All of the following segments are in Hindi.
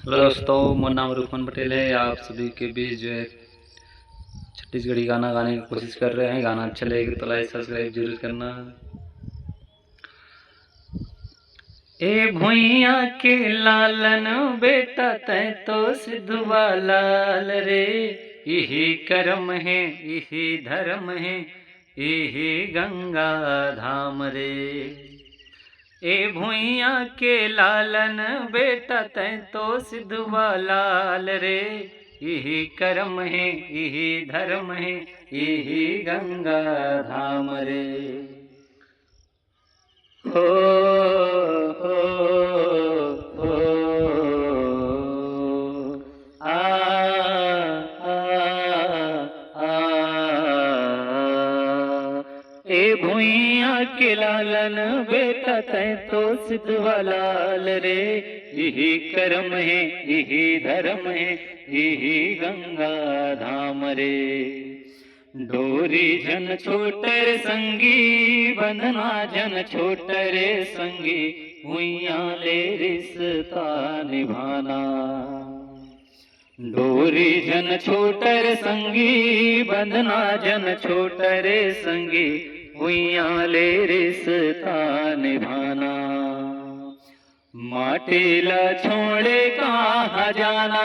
हेलो दोस्तों, मेरा नाम रूपन पटेल है। आप सभी के बीच जो है छत्तीसगढ़ी गाना गाने की कोशिश कर रहे हैं। गाना अच्छा लगे तो लाइक सब्सक्राइब जरूर करना। ए भुइया के लालन बेटा तै तो सिद्धवा लाल रे, यही कर्म है यही धर्म है यही गंगा धाम रे। ए भुइया के लालन बेटा तै तो सिद्धवा लाल रे, यही कर्म है यही धर्म है यही गंगा धाम रे। हो हो हो आ आ आ ए भुइया के लालन बेटा तै तो सिद्धवा लाल रे, यही कर्म है यही धर्म है यही गंगा धाम रे। डोरी जन छोटर संगी बंधना जन छोटरे संगी, भुइया ले रिश्ता निभाना। डोरी जन छोटर संगी बंधना जन छोटरे संगी, भुइया ले रिश्ता निभाना। माटीला छोड़े कहाँ जाना,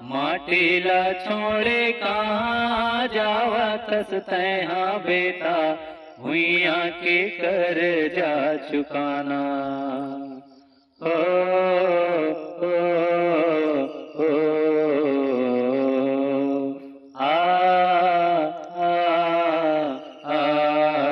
माटीला छोड़े कहाँ जावतस तैहा बेटा, भुइया के कर जा चुकाना। ओ